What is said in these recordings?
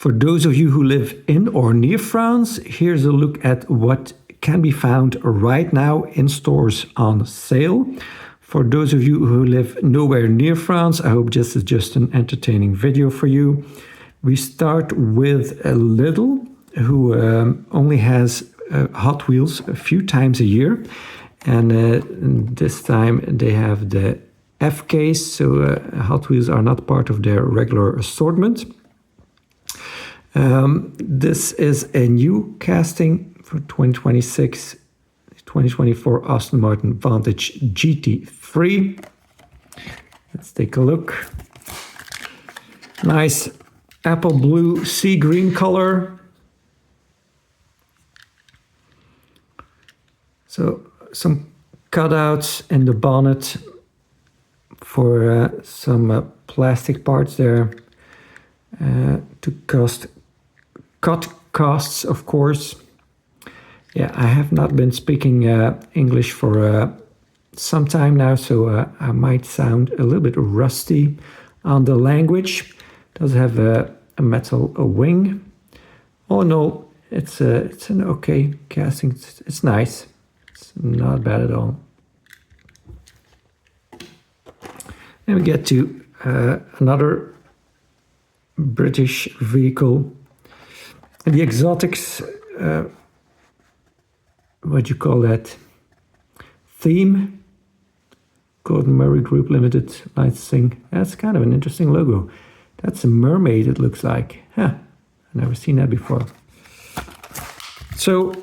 For those of you who live in or near France, here's a look at what can be found right now in stores on sale. For those of you who live nowhere near France, I hope this is just an entertaining video for you. We start with Lidl, who only has Hot Wheels a few times a year. And this time they have the F case, so Hot Wheels are not part of their regular assortment. This is a new casting for 2026, 2024 Aston Martin Vantage GT3. Let's take a look. Nice apple blue sea green color. So some cutouts in the bonnet for some plastic parts there to cut costs, of course. Yeah, I have not been speaking English for some time now, so I might sound a little bit rusty on the language. It does have a metal wing. Oh no, it's an okay casting. It's nice. It's not bad at all. Then we get to another British vehicle. The exotics, what do you call that? Theme. Gordon Murray Group Limited licensing. That's kind of an interesting logo. That's a mermaid, it looks like. Huh, I've never seen that before. So,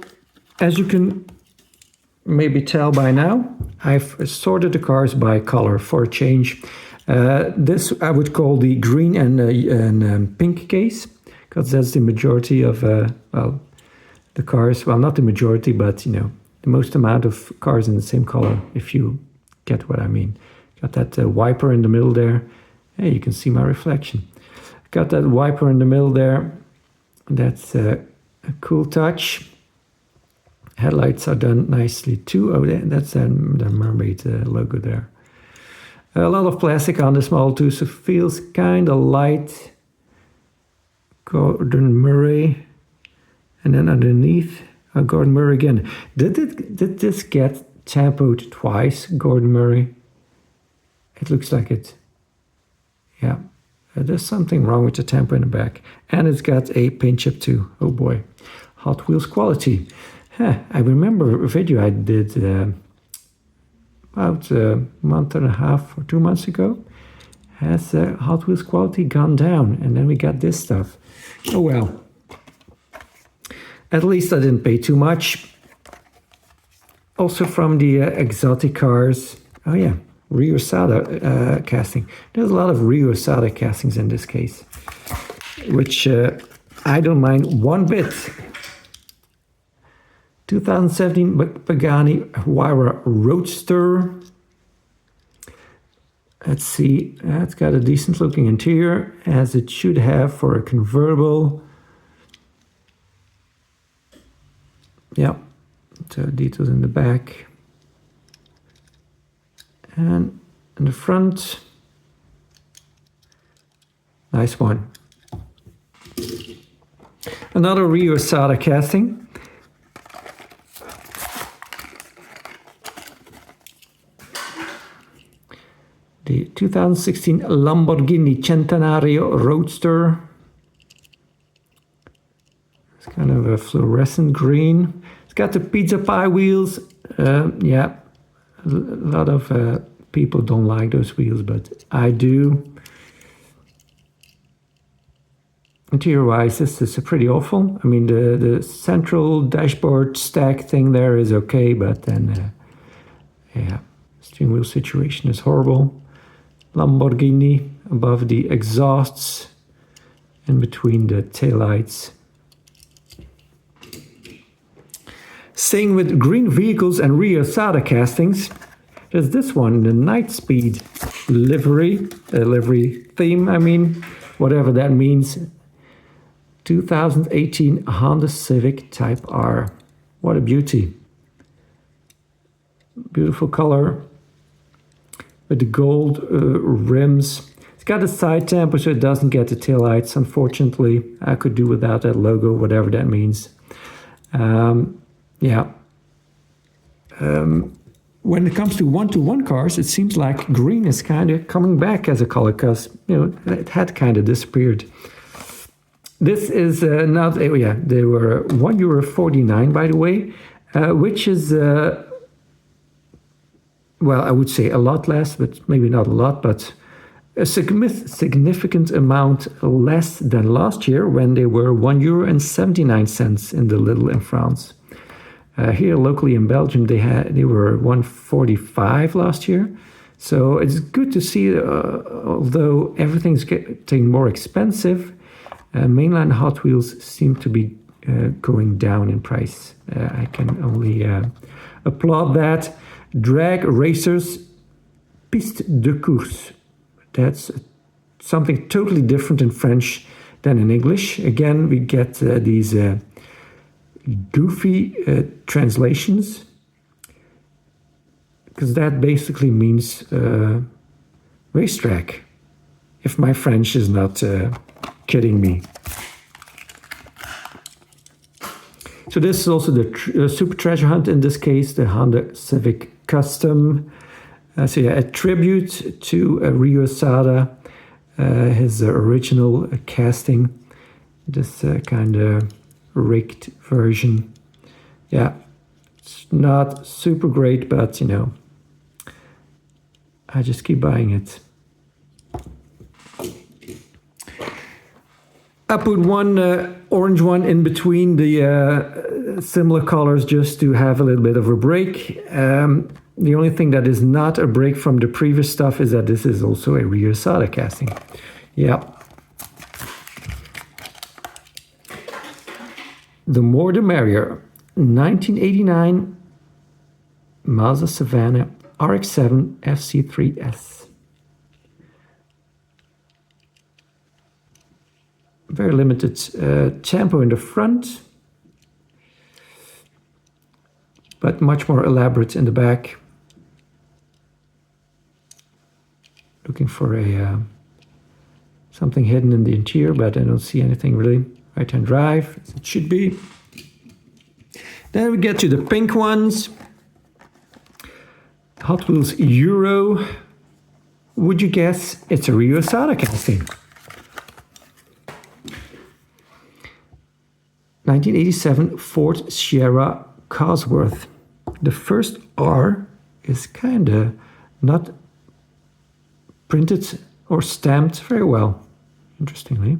as you can maybe tell by now, I've sorted the cars by color for a change. This I would call the green and pink case, because that's the majority of, well, the cars. Well, not the majority, but, you know, the most amount of cars in the same color, if you get what I mean. Got that wiper in the middle there. Hey, you can see my reflection. Got that wiper in the middle there. That's a cool touch. Headlights are done nicely too. Oh, that's the mermaid logo there. A lot of plastic on this model too, so it feels kind of light. Gordon Murray, and then underneath Gordon Murray again. Did this get tampoed twice, Gordon Murray? It looks like it. Yeah, there's something wrong with the tampo in the back, and it's got a paint chip too. Oh boy, Hot Wheels quality. I remember a video I did about a month and a half or 2 months ago. Has Hot Wheels quality gone down? And then we got this stuff. Oh well. At least I didn't pay too much. Also from the exotic cars. Oh yeah, Rio Sada casting. There's a lot of Rio Sada castings in this case, which I don't mind one bit. 2017 Pagani Huayra Roadster. Let's see, it's got a decent looking interior, as it should have for a convertible. Yeah, so details in the back. And in the front, nice one. Another Rio Sada casting. The 2016 Lamborghini Centenario Roadster. It's kind of a fluorescent green. It's got the pizza pie wheels. Yeah, a lot of people don't like those wheels, but I do. Interior-wise, this is pretty awful. I mean, the central dashboard stack thing there is okay, but then, yeah, steering wheel situation is horrible. Lamborghini above the exhausts, in between the taillights. Staying with green vehicles and Rio Sada castings, there's this one, the Nightspeed livery theme, I mean, whatever that means. 2018 Honda Civic Type R. What a beauty. Beautiful color with the gold rims. It's got a side tamper, so it doesn't get the taillights. Unfortunately, I could do without that logo, whatever that means. Yeah. When it comes to one-to-one cars, it seems like green is kind of coming back as a color because it had kind of disappeared. This is not. Oh yeah, they were €1.49, by the way, which is well, I would say a lot less, but maybe not a lot, but a significant amount less than last year when they were €1.79 in the Lidl in France. Here locally in Belgium, they were €1.45 last year. So it's good to see, although everything's getting more expensive, mainline Hot Wheels seem to be going down in price. I can only applaud that. Drag racers, piste de course. That's something totally different in French than in English. Again, we get these goofy translations, because that basically means racetrack, if my French is not kidding me. So this is also the super treasure hunt, in this case, the Honda Civic Custom. So yeah, a tribute to Ryo Sada, his original casting, this kind of rigged version. Yeah, it's not super great, but I just keep buying it. I put one orange one in between the similar colors just to have a little bit of a break. The only thing that is not a break from the previous stuff is that this is also a Ryo Sada casting. Yeah. The more the merrier. 1989 Mazda Savannah RX-7 FC3S. Very limited tempo in the front, but much more elaborate in the back. Looking for a something hidden in the interior, but I don't see anything really. Right-hand drive, as it should be. Then we get to the pink ones. Hot Wheels Euro. Would you guess it's a Ryo Sada casting? 1987 Ford Sierra Cosworth. The first R is kind of not printed or stamped very well, interestingly.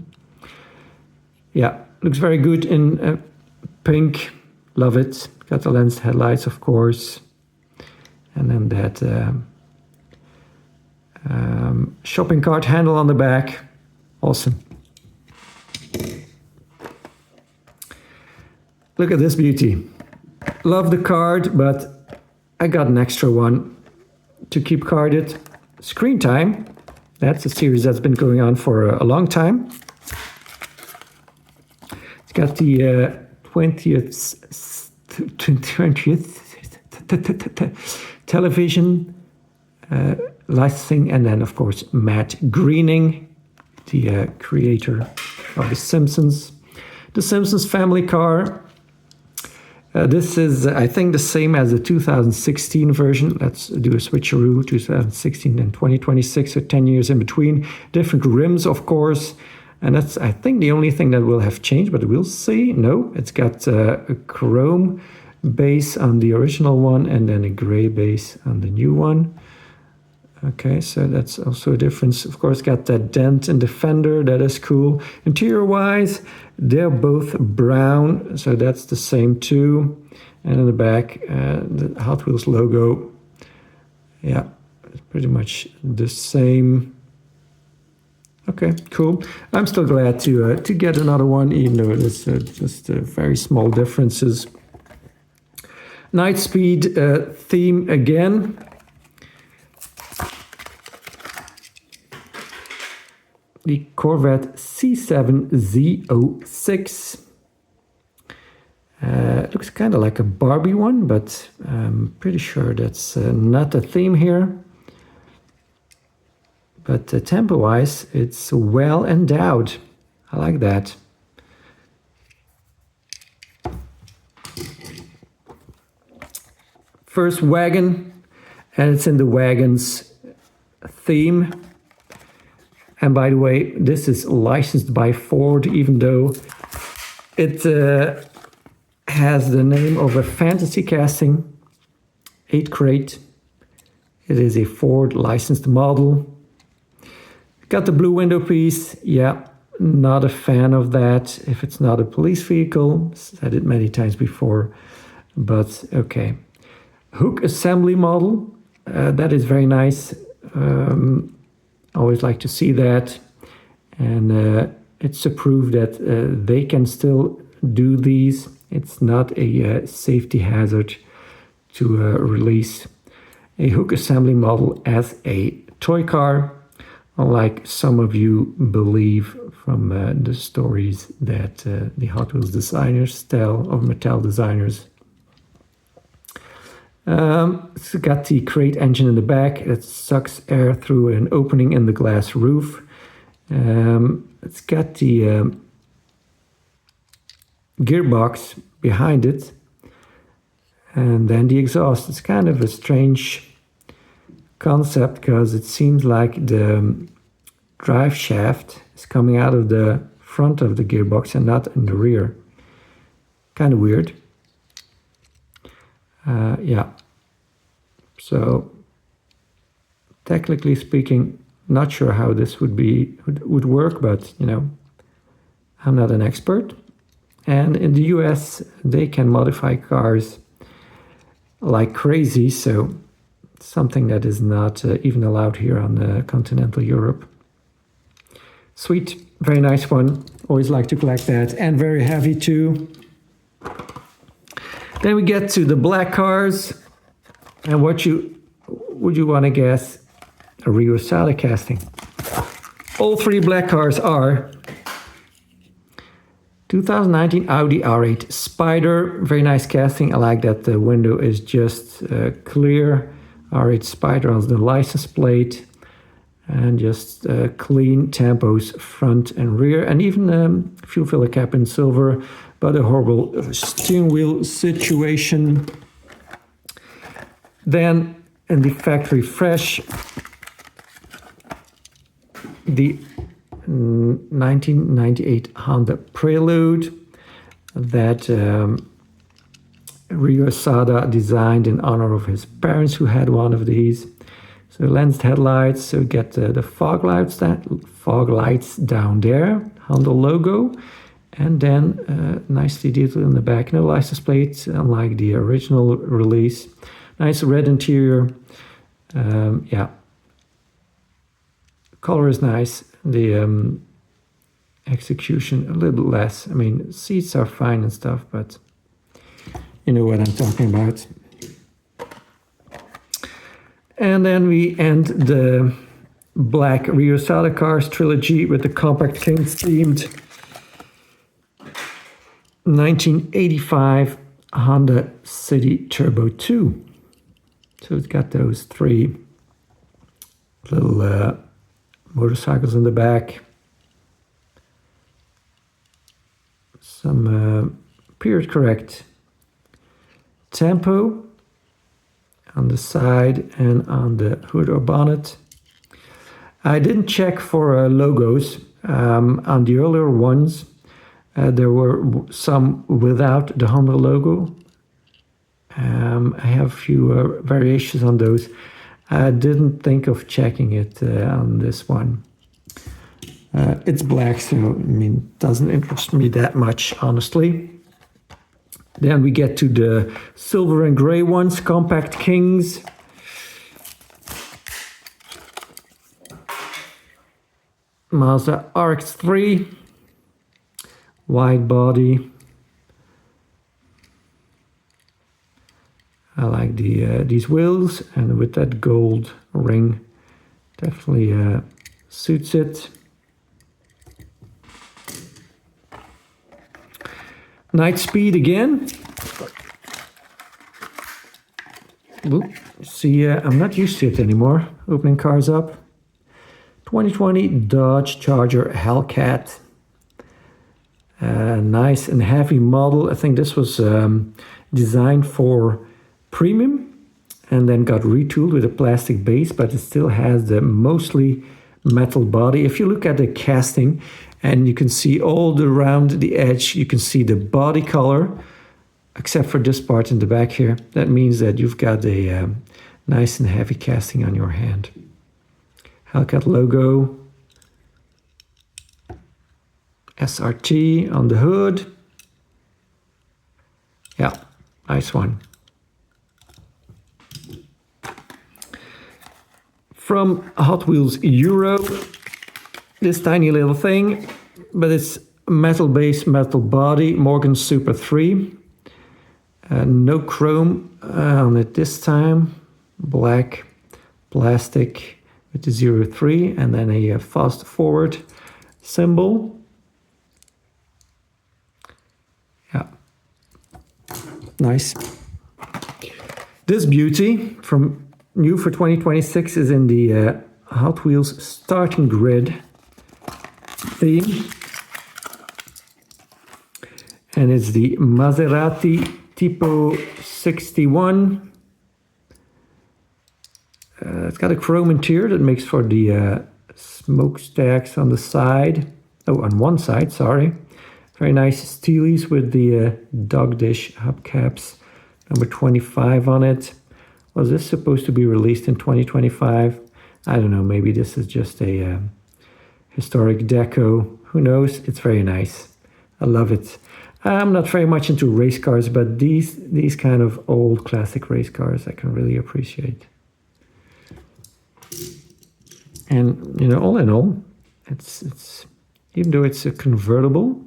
Yeah, looks very good in pink. Love it. Got the lens headlights, of course. And then that shopping cart handle on the back. Awesome. Look at this beauty. Love the card, but I got an extra one to keep carded. Screen Time. That's a series that's been going on for a long time. It's got the 20th television licensing, and then of course Matt Groening, the creator of The Simpsons. The Simpsons family car. This is, I think, the same as the 2016 version. Let's do a switcheroo, 2016 and 2026, so 10 years in between. Different rims, of course. And that's, I think, the only thing that will have changed, but we'll see. No, it's got a chrome base on the original one and then a gray base on the new one. Okay, so that's also a difference. Of course, got that dent in the fender. That is cool. Interior-wise, they're both brown, so that's the same too. And in the back, the Hot Wheels logo. Yeah, it's pretty much the same. Okay, cool. I'm still glad to get another one, even though it is just very small differences. Night Speed theme again. The Corvette C7 Z06. Looks kind of like a Barbie one, but I'm pretty sure that's not the theme here. but tempo-wise, it's well endowed. I like that. First wagon, and it's in the wagon's theme. And by the way, this is licensed by Ford, even though it has the name of a fantasy casting, 8 crate. It is a Ford licensed model. Got the blue window piece. Yeah, not a fan of that if it's not a police vehicle. Said it many times before, but okay. Hook assembly model. That is very nice. Always like to see that. And it's a proof that they can still do these. It's not a safety hazard to release a hook assembly model as a toy car, unlike some of you believe from the stories that the Hot Wheels designers tell, of Mattel designers. It's got the crate engine in the back that sucks air through an opening in the glass roof. It's got the gearbox behind it, and then the exhaust. It's kind of a strange concept because it seems like the drive shaft is coming out of the front of the gearbox and not in the rear. Kind of weird. Yeah. So technically speaking, not sure how this would work, but you know, I'm not an expert. And in the US, they can modify cars like crazy, so something that is not even allowed here on continental Europe. Sweet, very nice one. Always like to collect that, and very heavy too. Then we get to the black cars, and would you want to guess? A Rio Sada casting. All 3 black cars are 2019 Audi R8 Spider. Very nice casting. I like that the window is just clear. R8 Spider on the license plate. And just clean tampos front and rear. And even fuel filler cap in silver. But a horrible steering wheel situation. Then in the factory fresh, the 1998 Honda Prelude that Rio Sada designed in honor of his parents who had one of these. So lensed headlights, so get the fog lights down there, Honda logo, and then nicely detailed in the back. No license plates, unlike the original release. Nice red interior. Yeah. Color is nice. The execution a little less. I mean, seats are fine and stuff, but you know what I'm talking about. And then we end the black Rio Sada Cars trilogy with the Compact Kings themed 1985 Honda City Turbo 2. So it's got those 3 little motorcycles in the back. Some period correct tempo on the side and on the hood or bonnet. I didn't check for logos. On the earlier ones, there were some without the Honda logo. I have a few variations on those. I didn't think of checking it on this one. It's black, so I mean, doesn't interest me that much, honestly. Then we get to the silver and gray ones, Compact Kings. Mazda RX-3, wide body. I like these wheels, and with that gold ring, definitely suits it. Night Speed again. Oop, see, I'm not used to it anymore, opening cars up. 2020 Dodge Charger Hellcat. Nice and heavy model. I think this was designed for premium and then got retooled with a plastic base, but it still has the mostly metal body. If you look at the casting and you can see all around the edge, you can see the body color, except for this part in the back here. That means that you've got a nice and heavy casting on your hand. Hellcat logo. SRT on the hood. Yeah, nice one. From Hot Wheels Europe, this tiny little thing, but it's metal base, metal body, Morgan Super 3. No chrome on it this time. Black plastic with the 03 and then a fast forward symbol. Yeah, nice. This beauty from new for 2026 is in the Hot Wheels starting grid theme. And it's the Maserati Tipo 61. It's got a chrome interior that makes for the smokestacks on the side. Oh, on one side, sorry. Very nice steelies with the dog dish hubcaps. Number 25 on it. Was this supposed to be released in 2025? I don't know, maybe this is just a historic deco. Who knows? It's very nice. I love it. I'm not very much into race cars, but these kind of old classic race cars I can really appreciate. And, you know, all in all, it's even though it's a convertible,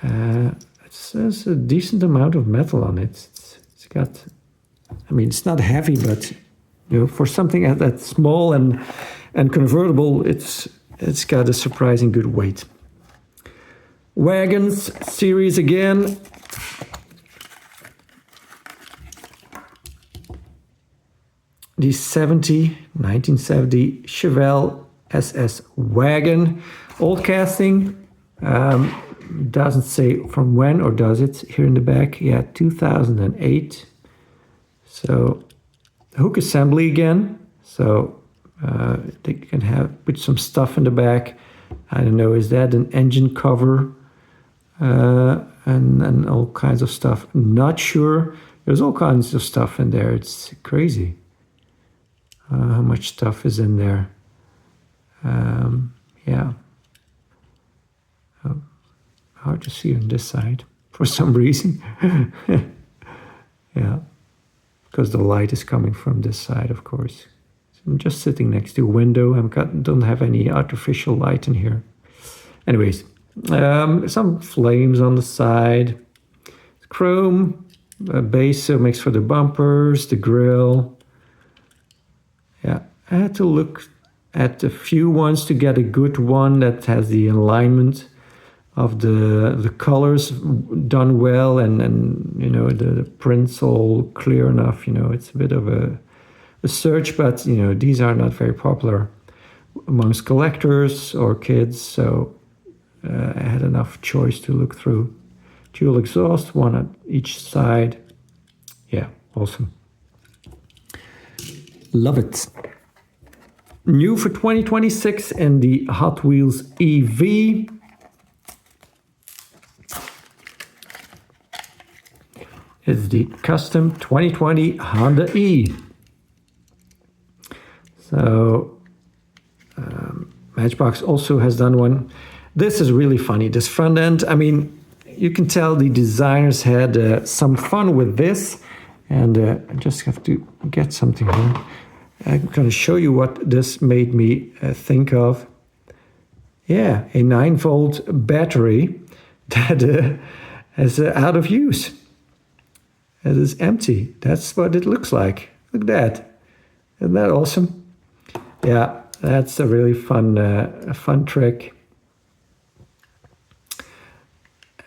there's a decent amount of metal on it. It's got, I mean, it's not heavy, but you know, for something that small and convertible, it's got a surprising good weight. Wagons series again. The 1970 Chevelle SS wagon. Old casting. Doesn't say from when, or does it? Here in the back, yeah, 2008. So hook assembly again. So they can put some stuff in the back. I don't know, is that an engine cover? And all kinds of stuff. Not sure. There's all kinds of stuff in there. It's crazy how much stuff is in there. Yeah. Hard to see on this side for some reason. Yeah. Because the light is coming from this side, of course. So I'm just sitting next to a window. Don't have any artificial light in here. Anyways, some flames on the side. Chrome base, so makes for the bumpers, the grille. Yeah, I had to look at a few ones to get a good one that has the alignment of the colors done well, and you know, the prints all clear enough. You know, it's a bit of a search, but you know, these are not very popular amongst collectors or kids, so I had enough choice to look through. Dual exhaust, one on each side. Yeah, awesome. Love it. New for 2026 in the Hot Wheels EV. Is the custom 2020 Honda E. So Matchbox also has done one. This is really funny, this front end. I mean, you can tell the designers had some fun with this. And I just have to get something here. I'm going to show you what this made me think of. Yeah, a 9-volt battery that is out of use. It is empty. That's what it looks like. Look at that. Isn't that awesome? Yeah, that's a really fun trick.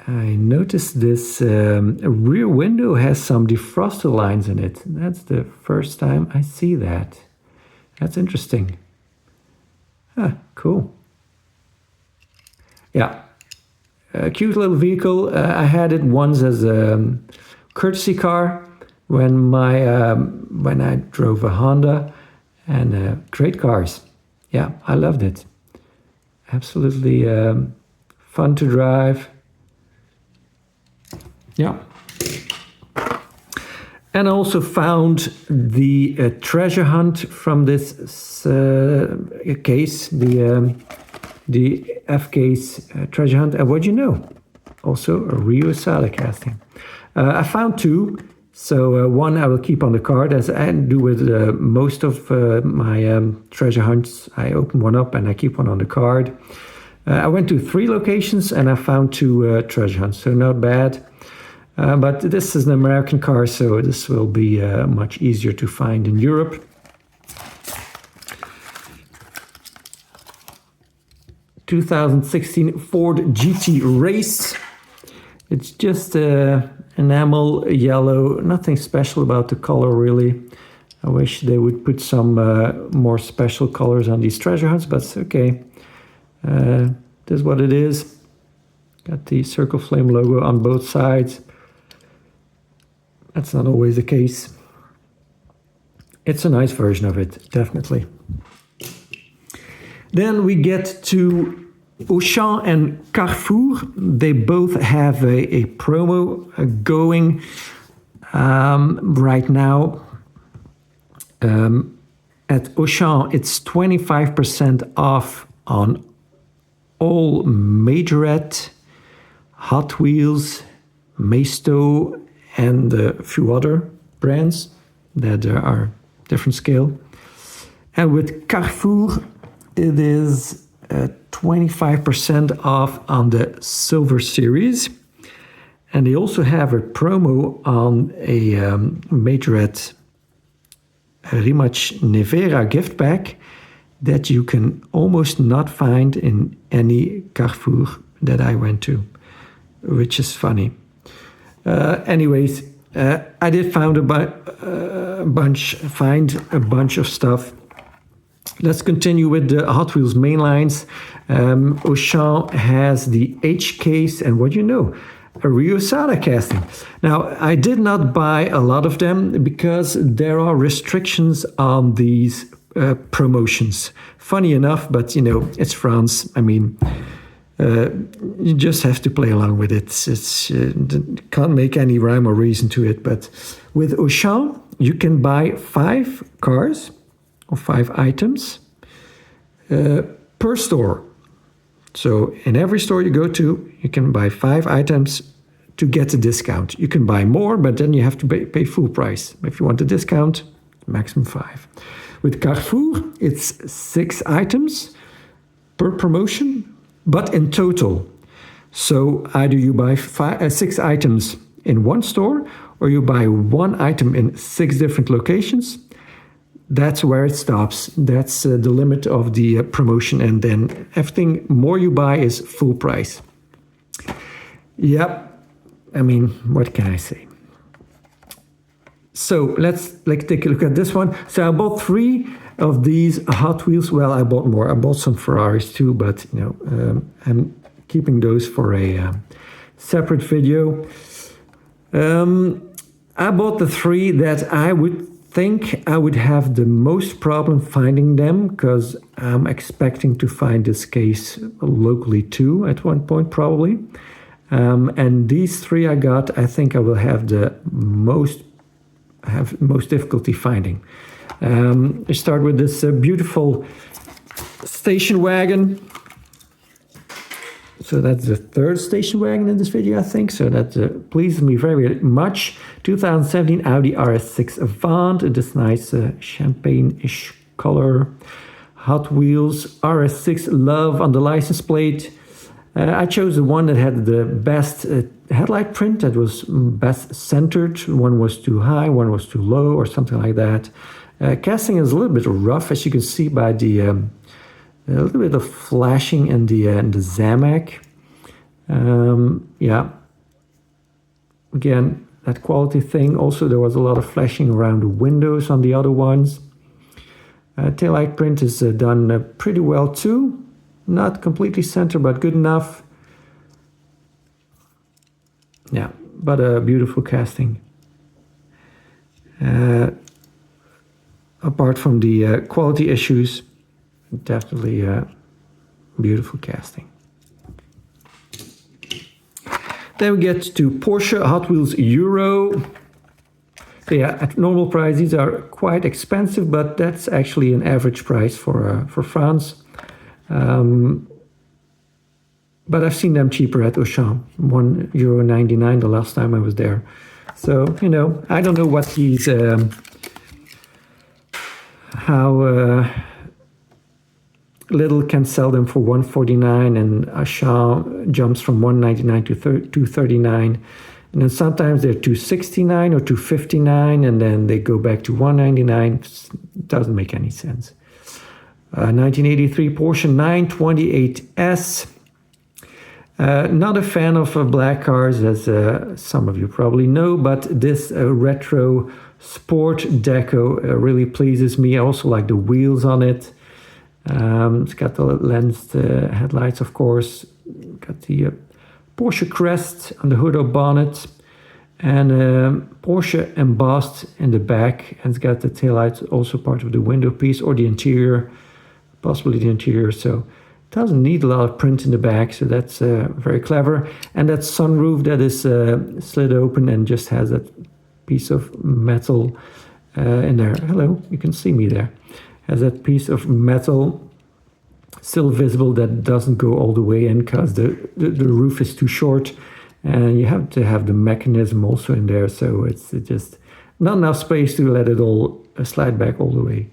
I noticed this rear window has some defroster lines in it. That's the first time I see that. That's interesting. Cool. Yeah, a cute little vehicle. I had it once as a courtesy car when I drove a Honda, and great cars. Yeah, I loved it. Absolutely fun to drive. Yeah. And I also found the treasure hunt from this case, the F case treasure hunt. And what do you know? Also a Rio Sada casting. I found two. So one I will keep on the card, as I do with most of my treasure hunts. I open one up and I keep one on the card. I went to 3 locations and I found 2 treasure hunts, so not bad. But this is an American car, so this will be much easier to find in Europe. (2016) Ford GT Race. It's just enamel yellow, nothing special about the color really. I wish they would put some more special colors on these treasure hunts, but it's okay. This is what it is. Got the Circle Flame logo on both sides. That's not always the case. It's a nice version of it, definitely. Then we get to Auchan and Carrefour. They both have a promo going right now. At Auchan, it's 25% off on all Majorette, Hot Wheels, Maisto, and a few other brands that are different scale. And with Carrefour, it is 25% off on the Silver Series. And they also have a promo on a Majorette Rimac Nevera gift pack that you can almost not find in any Carrefour that I went to, which is funny. Anyways, I did find a bunch of stuff. Let's continue with the Hot Wheels mainlines. Auchan has the H case, and what do you know? A Rio Sada casting. Now, I did not buy a lot of them because there are restrictions on these promotions. Funny enough, but you know, it's France. I mean, you just have to play along with it. It's can't make any rhyme or reason to it. But with Auchan, you can buy 5 cars or 5 items per store. So in every store you go to, you can buy 5 items to get a discount. You can buy more, but then you have to pay full price. If you want a discount, maximum 5. With Carrefour, it's 6 items per promotion, but in total. So either you buy 6 items in one store, or you buy 1 item in 6 different locations. That's where it stops. That's the limit of the promotion, and then everything more you buy is full price. Yep. I mean, what can I say? So let's take a look at this one. So I bought 3 of these Hot Wheels. Well, I bought more. I bought some Ferraris too, but you know, I'm keeping those for a separate video. I bought the 3 that I would think I would have the most problem finding them, because I'm expecting to find this case locally too at one point probably. And these 3 I got, I think I will have the most difficulty finding. I start with this beautiful station wagon. So that's the 3rd station wagon in this video, I think. So that pleases me very much. 2017 Audi RS6 Avant, this nice champagne-ish color. Hot Wheels RS6 Love on the license plate. I chose the one that had the best headlight print, that was best centered. One was too high, one was too low, or something like that. Casting is a little bit rough, as you can see by the a little bit of flashing in the Zamac. Yeah. Again, that quality thing. Also, there was a lot of flashing around the windows on the other ones. Taillight print is done pretty well too. Not completely center, but good enough. Yeah, but a beautiful casting. Apart from the quality issues, definitely a beautiful casting. Then we get to Porsche Hot Wheels Euro. So yeah, at normal price, these are quite expensive, but that's actually an average price for France. But I've seen them cheaper at Auchan, €1.99 the last time I was there. So, you know, I don't know what these, how Lidl can sell them for $1.49 and Auchan jumps from $1.99 to $2.39. And then sometimes they're $2.69 or $2.59 and then they go back to $1.99. It doesn't make any sense. 1983 Porsche 928S. Not a fan of black cars, as some of you probably know, but this retro sport deco really pleases me. I also like the wheels on it. It's got the lensed headlights, of course. Got the Porsche crest on the hood or bonnet, and Porsche embossed in the back. And it's got the taillights, also part of the window piece or the interior, possibly the interior. So doesn't need a lot of print in the back, so that's very clever. And that sunroof that is slid open and just has that piece of metal in there. Hello, you can see me there. Has that piece of metal still visible that doesn't go all the way in because the roof is too short, and you have to have the mechanism also in there, so it's just not enough space to let it all slide back all the way.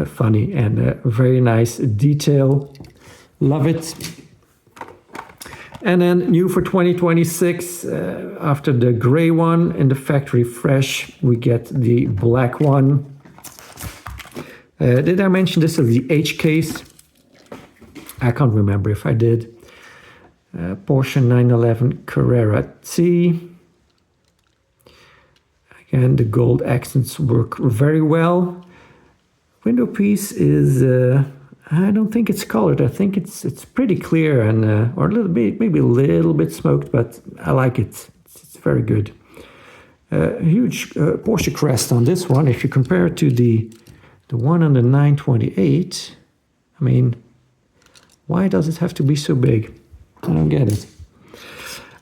Funny and very nice detail. Love it. And then new for 2026, after the gray one in the factory fresh, we get the black one. Did I mention this is the H case? I can't remember if I did. Porsche 911 Carrera T. Again, the gold accents work very well. Window piece is... I don't think it's colored. I think it's pretty clear and or a little bit, maybe a little bit smoked, but I like it. It's very good. Huge Porsche crest on this one. If you compare it to the one on the 928, I mean, why does it have to be so big? I don't get it.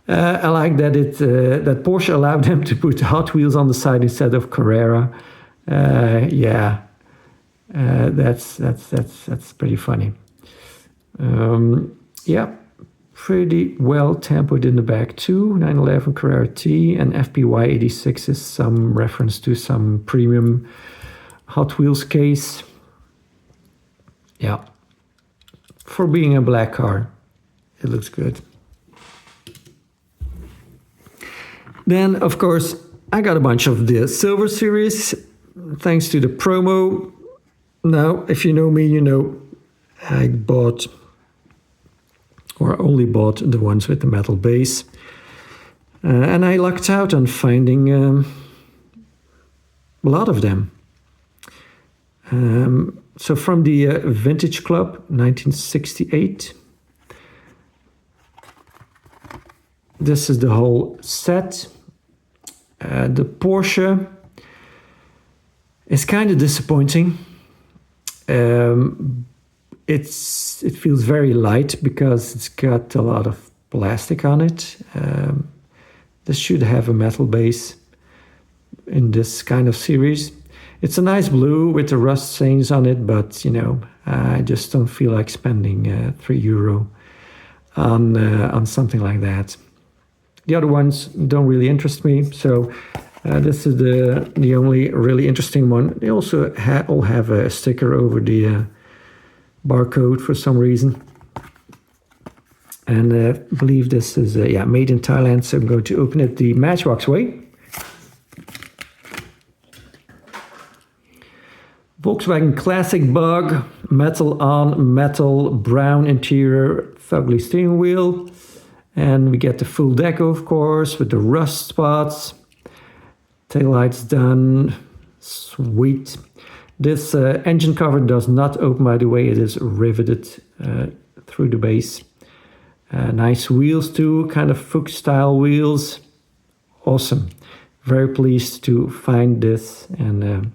I like that that Porsche allowed them to put Hot Wheels on the side instead of Carrera. Yeah. That's pretty funny. Yeah, pretty well tempered in the back too. 911 Carrera T and FPY 86 is some reference to some premium Hot Wheels case. Yeah, for being a black car, it looks good. Then, of course, I got a bunch of the Silver Series, thanks to the promo. Now, if you know me, you know I bought, or only bought, the ones with the metal base. And I lucked out on finding a lot of them. So from the Vintage Club, 1968. This is the whole set. The Porsche is kind of disappointing. It feels very light because it's got a lot of plastic on it. This should have a metal base in this kind of series. It's a nice blue with the rust stains on it, but you know, I just don't feel like spending €3 on something like that. The other ones don't really interest me, so this is the only really interesting one. They also all have a sticker over the barcode for some reason. And I believe this is made in Thailand, so I'm going to open it the Matchbox way. Volkswagen Classic Bug, metal on, metal, brown interior, fugly steering wheel. And we get the full deco, of course, with the rust spots. Taillights done. Sweet. This engine cover does not open, by the way. It is riveted through the base. Nice wheels too, kind of Fuchs style wheels. Awesome. Very pleased to find this, and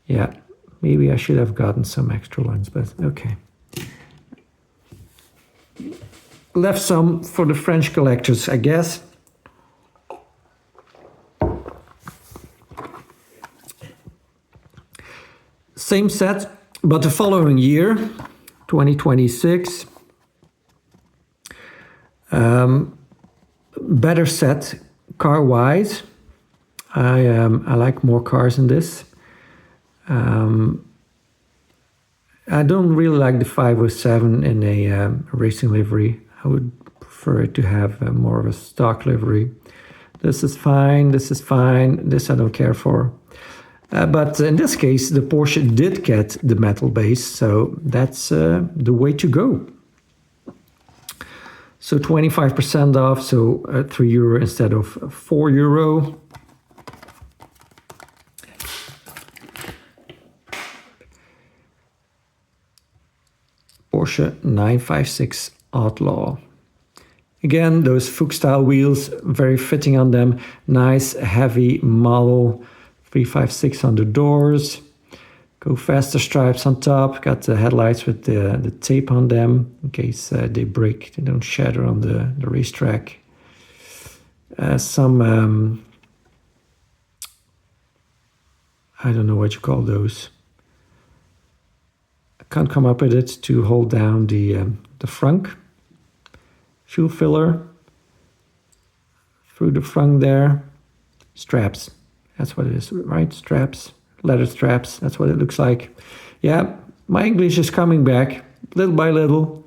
yeah, maybe I should have gotten some extra ones, but okay. Left some for the French collectors, I guess. Same set, but the following year, 2026. Better set car-wise. I like more cars in this. I don't really like the 507 in a racing livery. I would prefer it to have more of a stock livery. This is fine, this is fine, this I don't care for. But in this case, the Porsche did get the metal base, so that's the way to go. So 25% off, so €3 instead of €4. Porsche 956 Outlaw. Again, those Fuchs style wheels, very fitting on them. Nice, heavy model. 356 on the doors. Go faster stripes on top. Got the headlights with the tape on them in case they break, they don't shatter on the racetrack. Some, I don't know what you call those. I can't come up with it to hold down the frunk. Fuel filler through the frunk there. Straps. That's what it is, right? Straps, leather straps, that's what it looks like. Yeah, my English is coming back, little by little.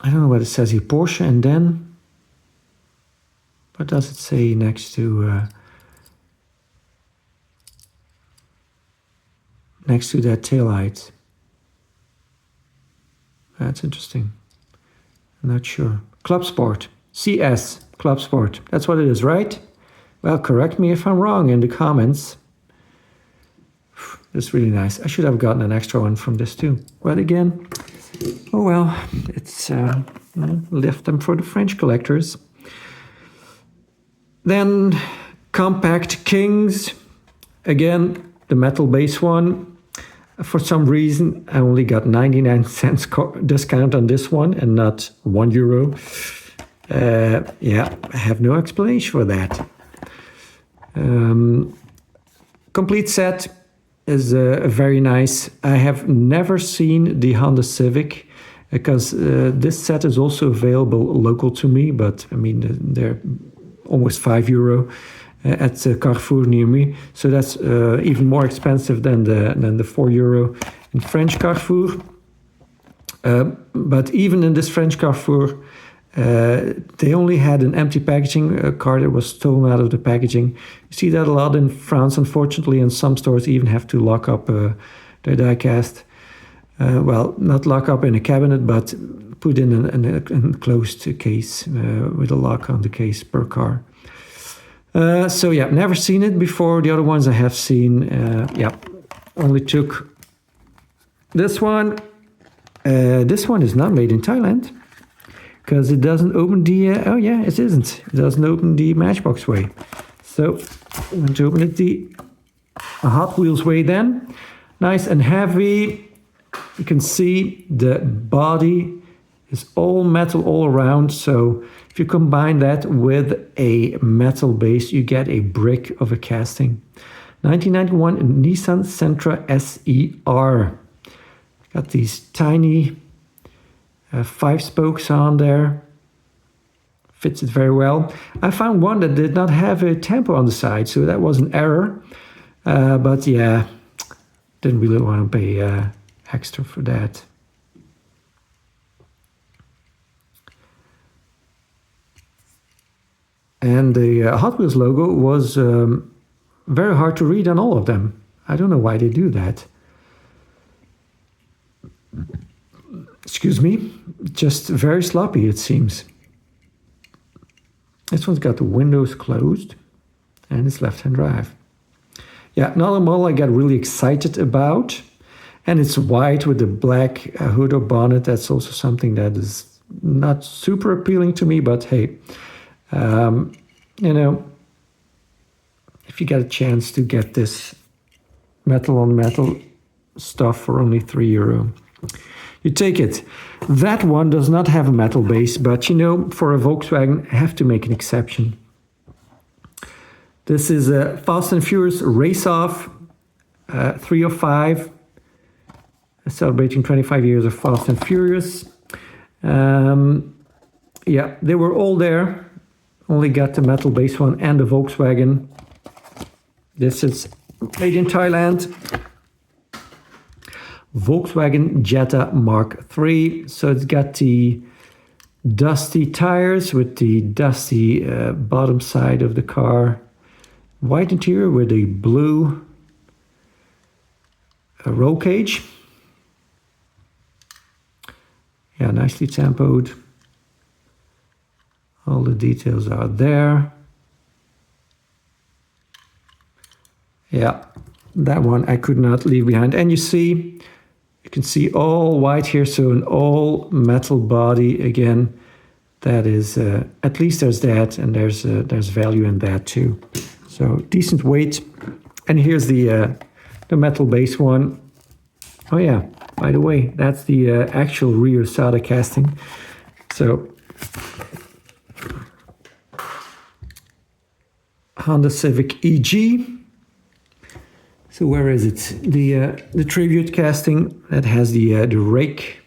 I don't know what it says here, Porsche, and then, what does it say next to that taillight? That's interesting. I'm not sure. Club Sport, CS. Club Sport, that's what it is, right? Well, correct me if I'm wrong in the comments. It's really nice. I should have gotten an extra one from this too. But again, oh well, it's left them for the French collectors. Then Compact Kings. Again, the metal base one. For some reason, I only got 99 cents discount on this one and not €1. Yeah, I have no explanation for that. Complete set is very nice. I have never seen the Honda Civic because this set is also available local to me, but I mean, they're almost €5 at Carrefour near me. So that's even more expensive than the €4 in French Carrefour. But even in this French Carrefour, they only had an empty packaging, a car that was stolen out of the packaging. You see that a lot in France, unfortunately, and some stores even have to lock up their diecast. Well, not lock up in a cabinet, but put in an enclosed case with a lock on the case per car. So yeah, never seen it before. The other ones I have seen, yeah, only took this one. This one is not made in Thailand. Because it doesn't open the, oh yeah, it isn't. It doesn't open the Matchbox way. So I'm going to open it the Hot Wheels way then. Nice and heavy. You can see the body is all metal all around. So if you combine that with a metal base, you get a brick of a casting. 1991 Nissan Sentra SER. Got these tiny 5 spokes on there. Fits it very well. I found one that did not have a tempo on the side, so that was an error. But yeah, didn't really want to pay extra for that. And the Hot Wheels logo was very hard to read on all of them. I don't know why they do that. Excuse me, just very sloppy it seems. This one's got the windows closed and it's left-hand drive. Yeah, another model I got really excited about, and it's white with a black hood or bonnet. That's also something that is not super appealing to me, but hey, you know, if you get a chance to get this metal on metal stuff for only €3, you take it. That one does not have a metal base, but you know, for a Volkswagen, I have to make an exception. This is a Fast and Furious Race Off 305, celebrating 25 years of Fast and Furious. Yeah, they were all there. Only got the metal base one and the Volkswagen. This is made in Thailand. Volkswagen Jetta Mark III. So it's got the dusty tires with the dusty bottom side of the car. White interior with a blue roll cage. Yeah, nicely tempoed. All the details are there. Yeah, that one I could not leave behind. And you can see all white here, so an all metal body again. That is, at least there's that, and there's value in that too. So decent weight. And here's the metal base one. Oh yeah, by the way, that's the actual rear solder casting. So Honda Civic EG. So where is it? The tribute casting that has the rake,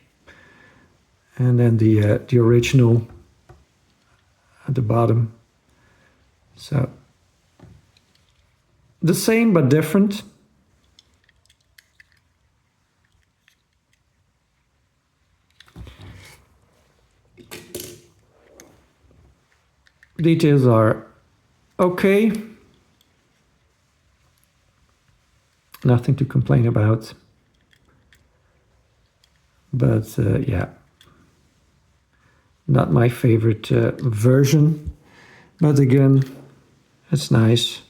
and then the original at the bottom. So the same but different. Details are okay. Nothing to complain about. But yeah, not my favorite version. But again, it's nice.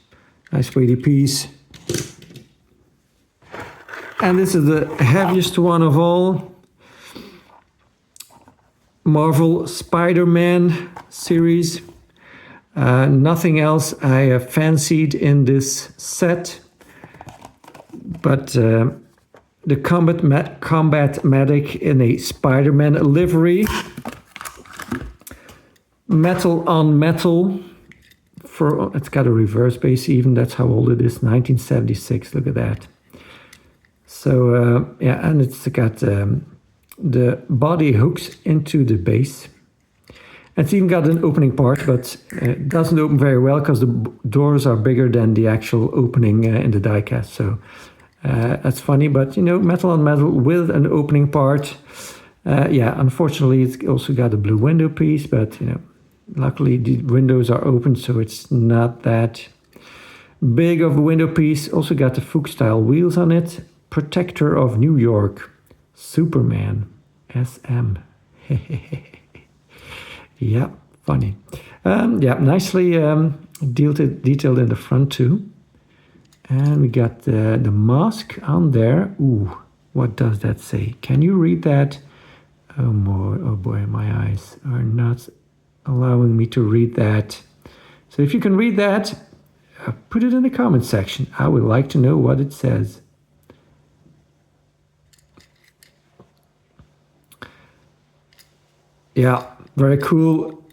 Nice weighty piece. And this is the heaviest one of all. Marvel Spider-Man series. Nothing else I fancied in this set. But the combat medic in a Spider-Man livery. Metal on metal. It's got a reverse base even, that's how old it is, 1976, look at that. So yeah, and it's got the body hooks into the base. It's even got an opening part, but it doesn't open very well because the doors are bigger than the actual opening in the diecast. So that's funny, but you know, metal on metal with an opening part. Yeah, unfortunately, it's also got a blue window piece, but you know, luckily the windows are open, so it's not that big of a window piece. Also got the Fuchs style wheels on it. Protector of New York, Superman, SM. Yeah, funny. Yeah, nicely detailed in the front too. And we got the mask on there. Ooh, what does that say? Can you read that? Oh boy, my eyes are not allowing me to read that. So if you can read that, put it in the comment section. I would like to know what it says. Yeah, very cool,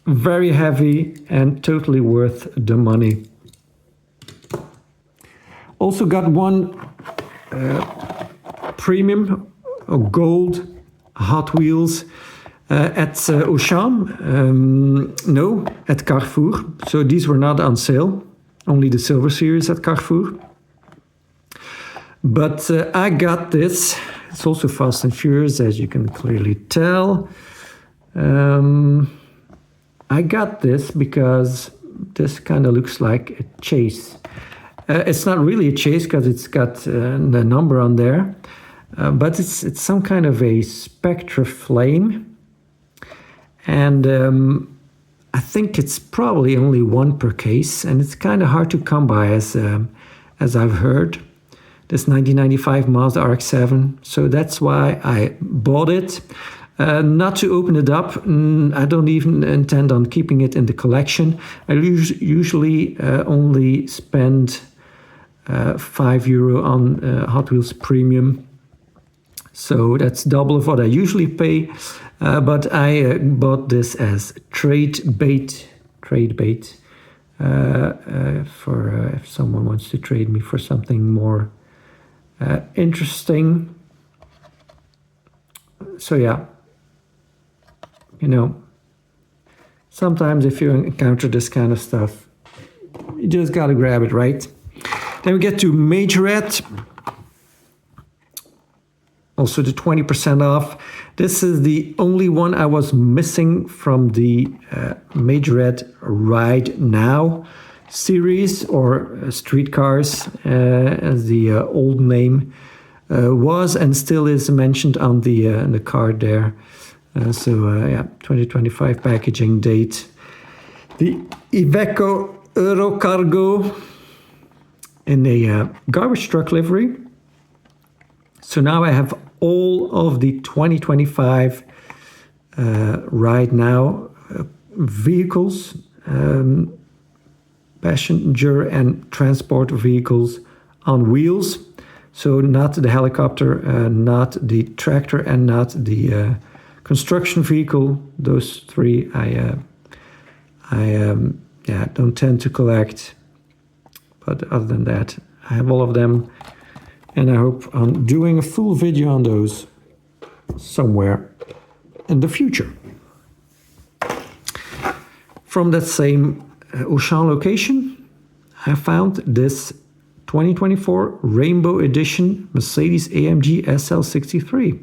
very heavy, and totally worth the money. Also got one premium gold Hot Wheels at Auchan, no, at Carrefour. So these were not on sale, only the silver series at Carrefour. But I got this. It's also Fast and Furious, as you can clearly tell. I got this because this kind of looks like a chase. It's not really a chase because it's got the number on there, but it's some kind of a Spectra flame. And I think it's probably only one per case, and it's kind of hard to come by as as I've heard, this 1995 Mazda RX-7. So that's why I bought it. Not to open it up. I don't even intend on keeping it in the collection. I usually only spend €5 on Hot Wheels Premium. So that's double of what I usually pay. But I bought this as trade bait for if someone wants to trade me for something more interesting. So yeah, you know, sometimes if you encounter this kind of stuff, you just gotta grab it, right? Then we get to Majorette. Also the 20% off. This is the only one I was missing from the Majorette Ride Now series, or streetcars, as the old name was and still is mentioned on the card there. Yeah, 2025 packaging date. The Iveco Eurocargo in a garbage truck livery. So now I have all of the 2025 Ride Now vehicles, passenger and transport vehicles on wheels. So not the helicopter, not the tractor, and not the construction vehicle. Those three I don't tend to collect. But other than that, I have all of them. And I hope on doing a full video on those somewhere in the future. From that same Auchan location, I found this 2024 Rainbow Edition Mercedes AMG SL63.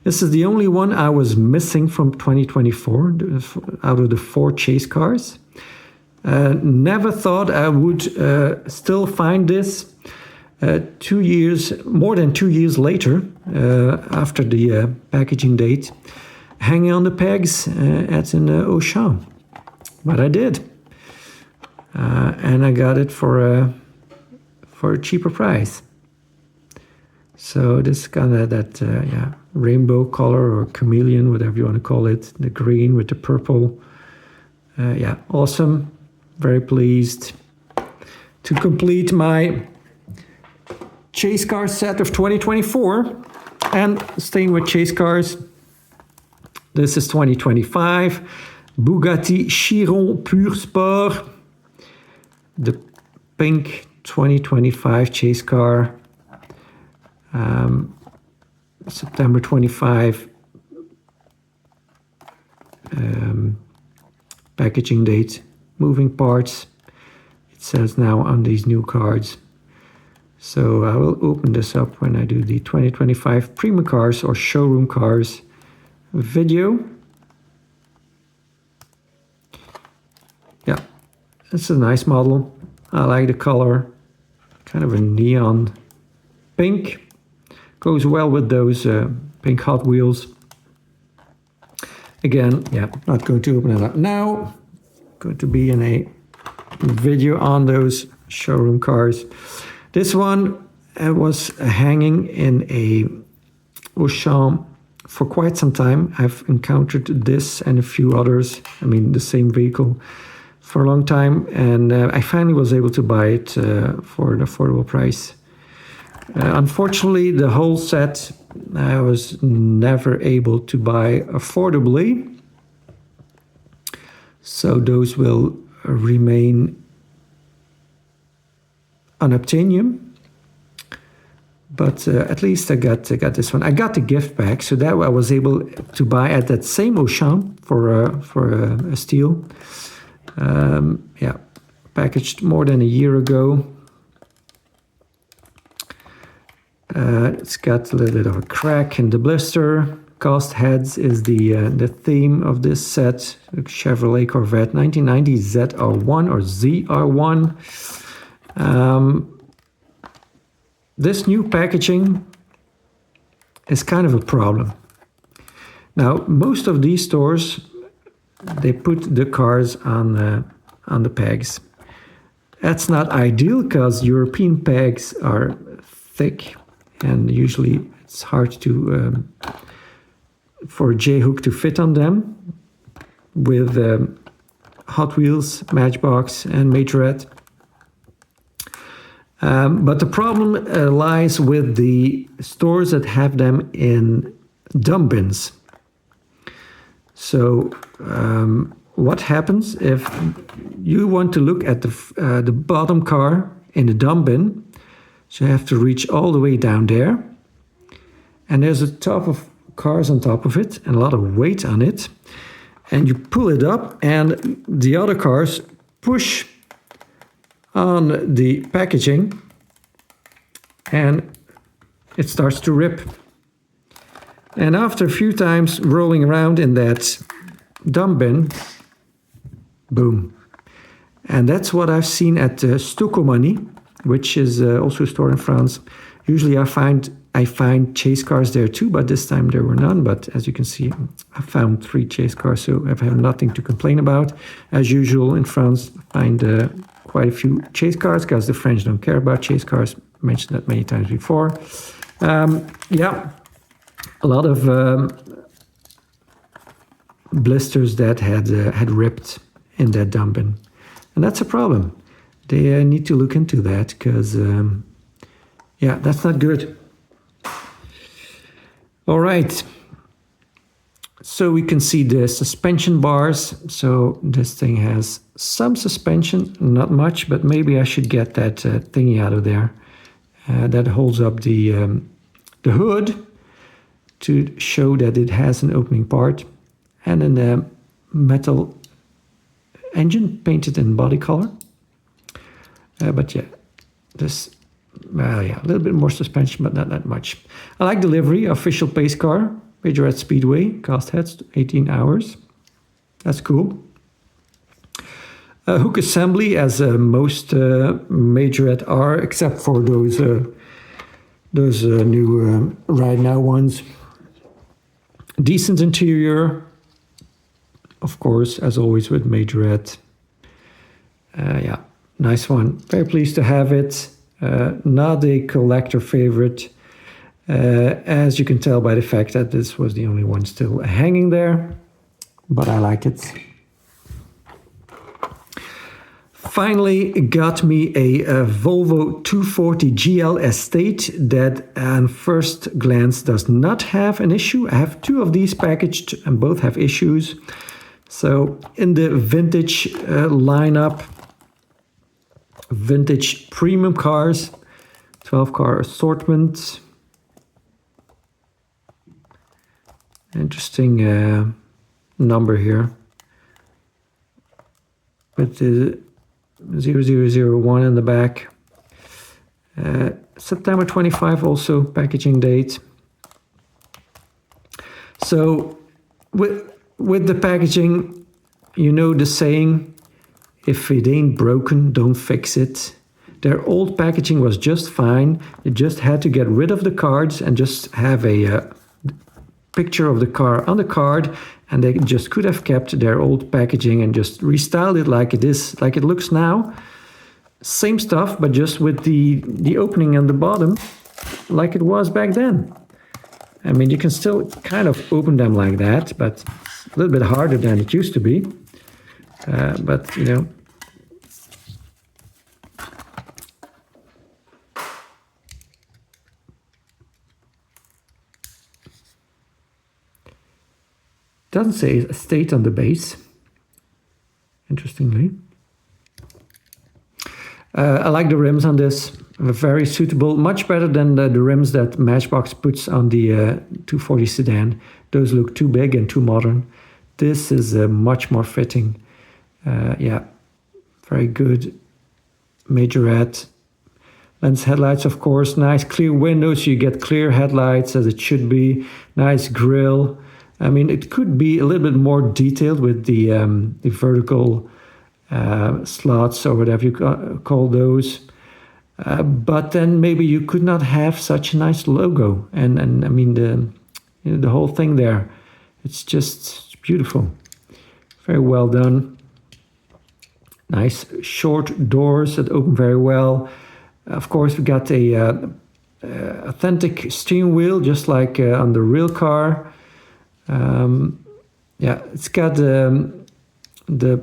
This is the only one I was missing from 2024 out of the 4 chase cars. Never thought I would still find this 2 years, more than 2 years later, after the packaging date, hanging on the pegs at an Auchan. But I did, and I got it for a cheaper price. So this kind of that rainbow color, or chameleon, whatever you want to call it, the green with the purple. Awesome. Very pleased to complete my chase car set of 2024. And staying with chase cars, this is 2025 Bugatti Chiron Pure Sport, the pink 2025 chase car, September 25 packaging date, moving parts, it says now on these new cards. So I will open this up when I do the 2025 Prima Cars or Showroom Cars video. Yeah, it's a nice model. I like the color, kind of a neon pink. Goes well with those pink Hot Wheels. Again, not going to open it up now. Going to be in a video on those showroom cars. This one was hanging in a Auchan for quite some time. I've encountered this and a few others, I mean the same vehicle, for a long time, and I finally was able to buy it for an affordable price. Unfortunately, the whole set I was never able to buy affordably, so those will remain unobtainium. But at least I got this one. I got the gift pack, so that I was able to buy at that same Auchan for a steal. Packaged more than a year ago. It's got a little bit of a crack in the blister. Cast heads is the theme of this set. Chevrolet Corvette 1990 ZR1 or ZR1. This new packaging is kind of a problem. Now, most of these stores, they put the cars on the pegs. That's not ideal because European pegs are thick and usually it's hard to for a J-hook to fit on them. With Hot Wheels, Matchbox and Majorette. But the problem lies with the stores that have them in dumb bins. So what happens if you want to look at the bottom car in the dumb bin? So you have to reach all the way down there. And there's a top of cars on top of it and a lot of weight on it. And you pull it up and the other cars push on the packaging and it starts to rip. And after a few times rolling around in that dump bin, boom. And that's what I've seen at Stocomanie, which is also a store in France. Usually I find chase cars there too, but this time there were none. But as you can see, I found 3 chase cars, so I have nothing to complain about. As usual in France, I find quite a few chase cars because the French don't care about chase cars. I mentioned that many times before. Yeah, a lot of blisters that had ripped in that dump bin. And that's a problem. They need to look into that because, yeah, that's not good. All right, so we can see the suspension bars. So this thing has some suspension, not much, but maybe I should get that thingy out of there. That holds up the hood to show that it has an opening part. And then the metal engine painted in body color. But yeah, this... Well, yeah, a little bit more suspension, but not that much. I like the livery, official pace car, Majorette Speedway, cast heads, 18 hours. That's cool. Hook assembly, as most Majorette are, except for those new Ride Now ones. Decent interior, of course, as always with Majorette. Yeah, nice one. Very pleased to have it. Not a collector favorite, as you can tell by the fact that this was the only one still hanging there, but I like it. Finally got me a Volvo 240 GL Estate that on first glance does not have an issue. I have 2 of these packaged and both have issues. So in the vintage lineup, vintage premium cars, 12 car assortment. Interesting number here with the 0001 in the back. September 25 also packaging date. So with the packaging, you know the saying, if it ain't broken, don't fix it. Their old packaging was just fine. You just had to get rid of the cards and just have a picture of the car on the card, and they just could have kept their old packaging and just restyled it like it is, like it looks now. Same stuff, but just with the opening on the bottom, like it was back then. I mean, you can still kind of open them like that, but a little bit harder than it used to be. But, you know, doesn't say estate on the base, interestingly. I like the rims on this, very suitable, much better than the rims that Matchbox puts on the 240 sedan. Those look too big and too modern. This is much more fitting. Yeah, very good. Majorette. Lens headlights, of course, nice clear windows, so you get clear headlights as it should be. Nice grille. I mean, it could be a little bit more detailed with the vertical slots or whatever you call those. But then maybe you could not have such a nice logo. And I mean, the whole thing there, it's just beautiful. Very well done. Nice short doors that open very well. Of course, we got a authentic steering wheel, just like on the real car. Yeah, it's got the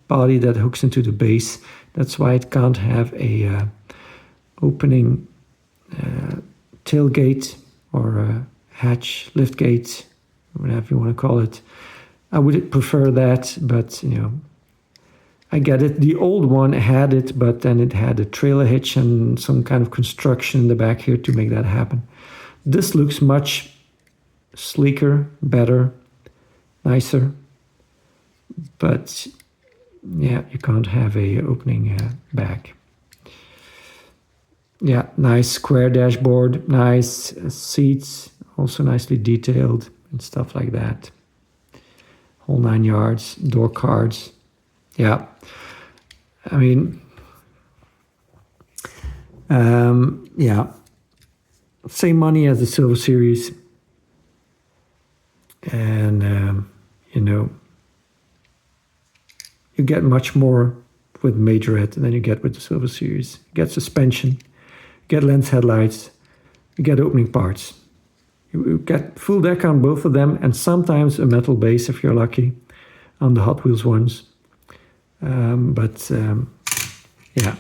body that hooks into the base. That's why it can't have a opening tailgate or a hatch, lift gate, whatever you want to call it. I would prefer that, but you know, I get it. The old one had it, but then it had a trailer hitch and some kind of construction in the back here to make that happen. This looks much sleeker, better, nicer, but yeah, you can't have a opening back. Yeah, nice square dashboard, nice seats, also nicely detailed and stuff like that. Whole 9 yards, door cards. Yeah, I mean, yeah, same money as the Silver Series, and you know, you get much more with Majorette than you get with the Silver Series. You get suspension, you get lens headlights, you get opening parts. You get full deck on both of them, and sometimes a metal base if you're lucky on the Hot Wheels ones. Yeah,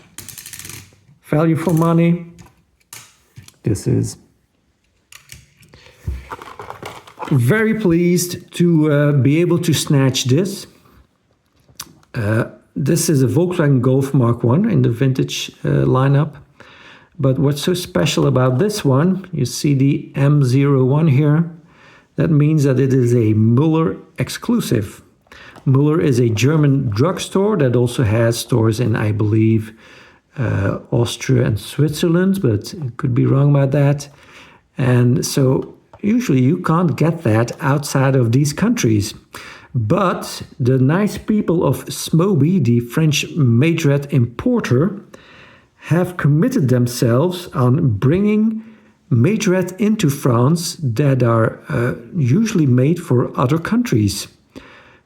value for money. This is very pleased to be able to snatch this. This is a Volkswagen Golf Mark I in the vintage lineup. But what's so special about this one, you see the M01 here. That means that it is a Müller exclusive. Müller is a German drugstore that also has stores in, I believe, Austria and Switzerland, but I could be wrong about that. And so usually you can't get that outside of these countries. But the nice people of Smoby, the French Majorette importer, have committed themselves on bringing Majorette into France that are usually made for other countries.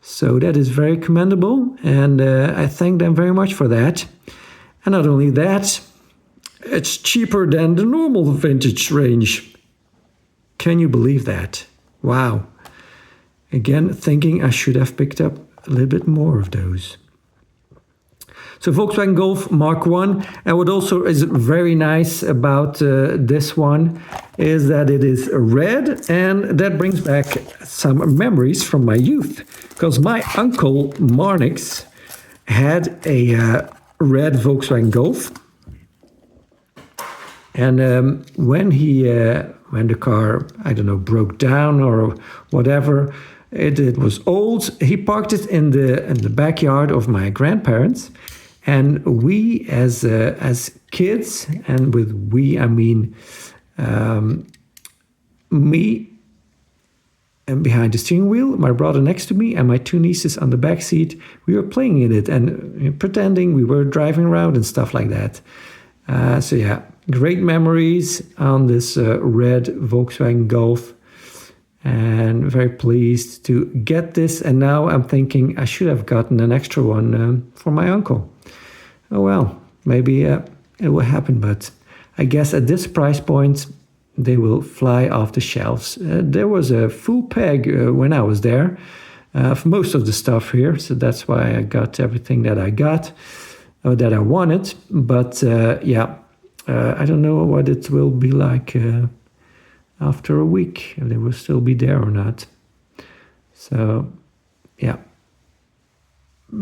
So that is very commendable, and I thank them very much for that. And not only that, it's cheaper than the normal vintage range. Can you believe that? Wow. Again, thinking I should have picked up a little bit more of those. So Volkswagen Golf Mark I, and what also is very nice about this one is that it is red, and that brings back some memories from my youth, because my uncle Marnix had a red Volkswagen Golf, and when the car, I don't know, broke down or whatever, it was old. He parked it in the backyard of my grandparents. And we, as kids, and with we I mean me and behind the steering wheel, my brother next to me, and my two nieces on the back seat, we were playing in it and pretending we were driving around and stuff like that. So yeah, great memories on this red Volkswagen Golf, and very pleased to get this. And now I'm thinking I should have gotten an extra one for my uncle. Oh well, maybe it will happen, but I guess at this price point, they will fly off the shelves. There was a full peg when I was there for most of the stuff here, so that's why I got everything that I got, or that I wanted. But yeah, I don't know what it will be like after a week, if they will still be there or not. So yeah.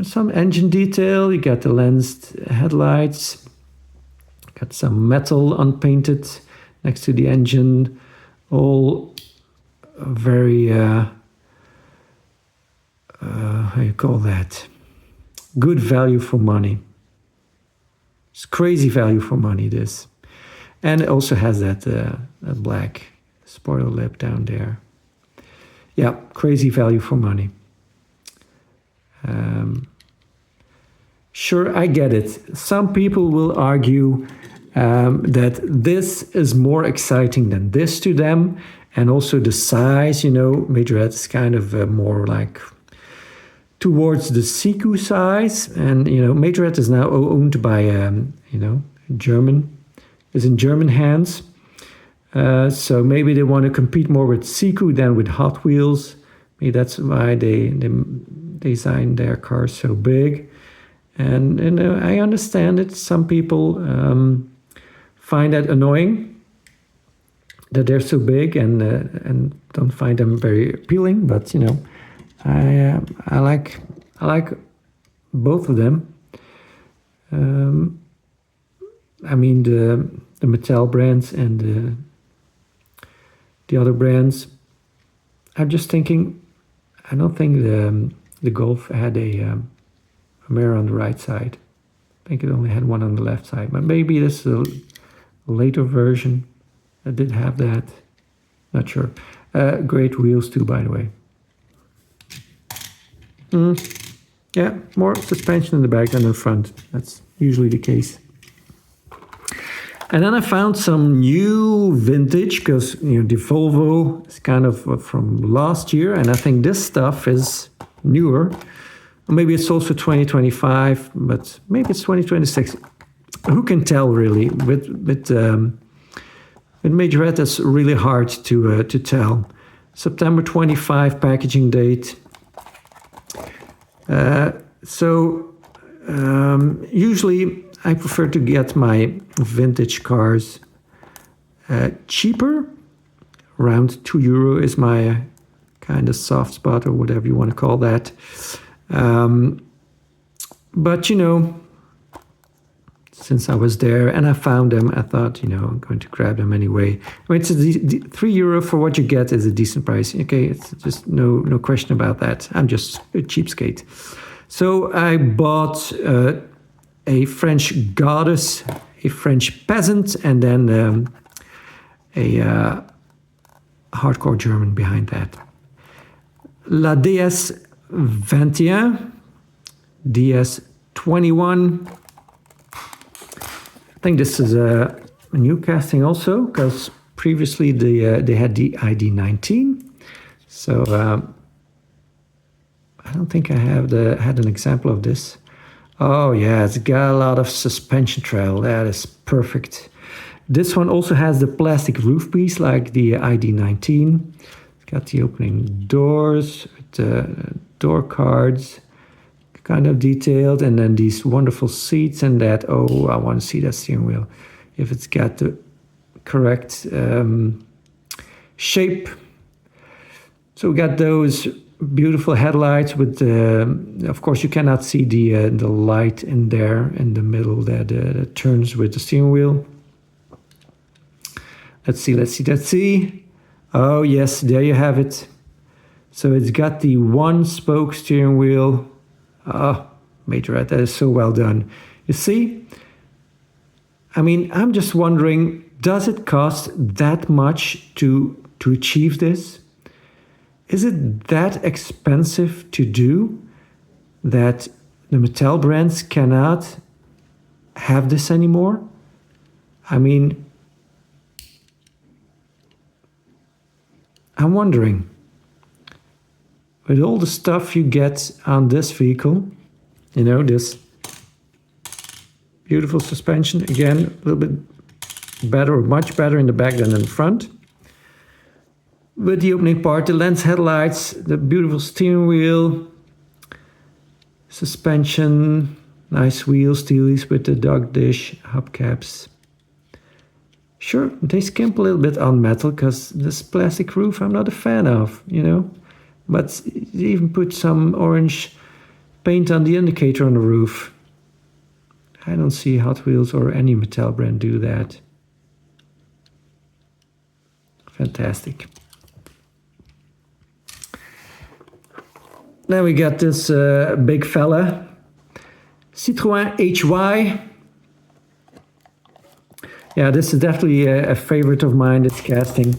Some engine detail, you got the lensed headlights, got some metal unpainted next to the engine, all very, how you call that, good value for money. It's crazy value for money, this. And it also has that black spoiler lip down there. Yeah, crazy value for money. Sure, I get it. Some people will argue that this is more exciting than this to them, and also the size, you know, Majorette is kind of more like towards the Siku size, and Majorette is now owned by German, is in German hands. So maybe they want to compete more with Siku than with Hot Wheels. Maybe that's why they designed their cars so big. And I understand it. Some people find that annoying, that they're so big, and don't find them very appealing. But I like both of them. I mean the Mattel brands and the other brands. I'm just thinking, I don't think the Golf had a mirror on the right side. I think it only had one on the left side. But maybe this is a later version that did have that. Not sure. Great wheels too, by the way. Yeah, more suspension in the back than in the front. That's usually the case. And then I found some new vintage, because the Volvo is kind of from last year, and I think this stuff is newer. Maybe it's also 2025, but maybe it's 2026. Who can tell, really? With Majorette, it's really hard to tell. September 25 packaging date. Usually I prefer to get my vintage cars cheaper. Around €2 is my kind of soft spot, or whatever you want to call that. But since I was there and I found them, I thought, I'm going to grab them anyway. I mean, it's €3 for what you get is a decent price. Okay, it's just no question about that. I'm just a cheapskate. So I bought a French goddess, a French peasant, and then a hardcore German behind that. La DS 21, DS 21. I think this is a new casting also, because previously they had the ID19. So I don't think I had an example of this. Oh yeah, it's got a lot of suspension travel. That is perfect. This one also has the plastic roof piece like the ID19. It's got the opening doors, the door cards, kind of detailed, and then these wonderful seats and that. Oh, I want to see that steering wheel. If it's got the correct shape. So we got those beautiful headlights with of course you cannot see the light in there in the middle that turns with the steering wheel. Let's see. Oh yes, there you have it. So it's got the one spoke steering wheel. Oh, Majorette, that is so well done. You see, I mean, I'm just wondering, does it cost that much to achieve this? Is it that expensive to do that the Mattel brands cannot have this anymore? I mean, I'm wondering, with all the stuff you get on this vehicle, this beautiful suspension, again, a little bit better, or much better in the back than in the front. With the opening part, the lens headlights, the beautiful steering wheel, suspension, nice wheels, steelies with the dog dish, hubcaps. Sure, they skimp a little bit on metal because this plastic roof I'm not a fan of, But they even put some orange paint on the indicator on the roof. I don't see Hot Wheels or any Mattel brand do that. Fantastic. Then we got this big fella, Citroën HY. Yeah, this is definitely a favorite of mine, this casting.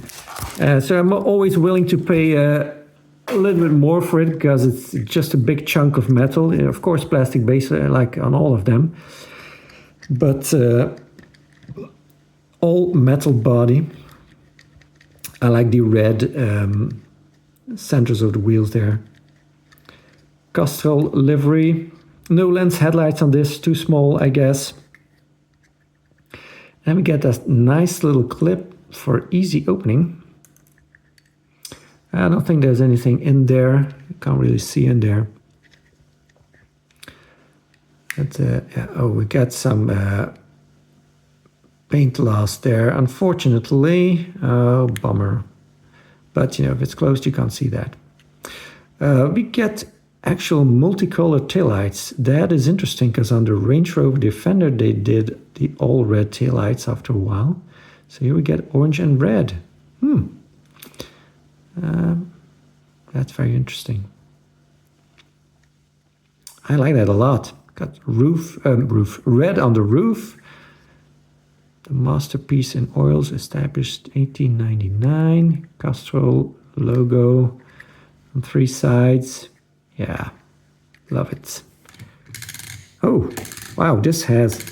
So I'm always willing to pay a little bit more for it because it's just a big chunk of metal. Of course, plastic base, like on all of them. But all metal body. I like the red centers of the wheels there. Castrol livery. No lens headlights on this, too small, I guess. And we get that nice little clip for easy opening. I don't think there's anything in there. You can't really see in there. But, oh, we got some paint loss there, unfortunately. Oh, bummer. But, you know, if it's closed, you can't see that. We get actual multicolored taillights. That is interesting because on the Range Rover Defender, they did the all red taillights after a while. So here we get orange and red. That's very interesting. I like that a lot. Got red on the roof. The masterpiece in oils, established 1899. Castrol logo on 3 sides. Yeah, love it. Oh, wow, this has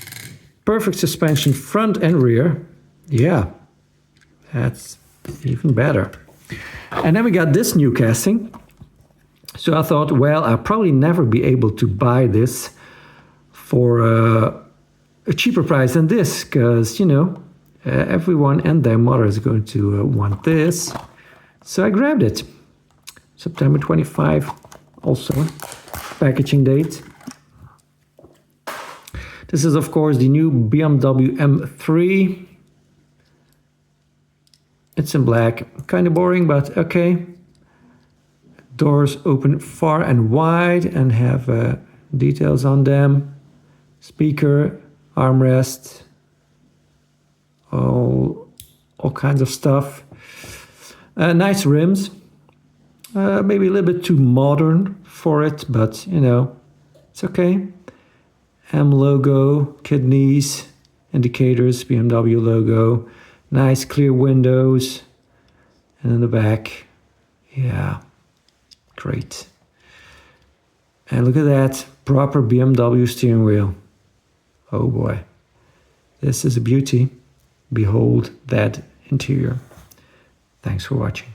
perfect suspension front and rear. Yeah, that's even better. And then we got this new casting. So I thought, well, I'll probably never be able to buy this for a cheaper price than this, because, you know, everyone and their mother is going to want this. So I grabbed it. September 25, also packaging date. This is, of course, the new BMW M3. It's in black, kind of boring, but okay. Doors open far and wide and have details on them. Speaker, armrest, all kinds of stuff. Nice rims. Maybe a little bit too modern for it, but you know, it's okay. M logo, kidneys, indicators, BMW logo. Nice clear windows. And in the back, yeah, great. And look at that, proper BMW steering wheel. Oh boy, this is a beauty. Behold that interior. Thanks for watching.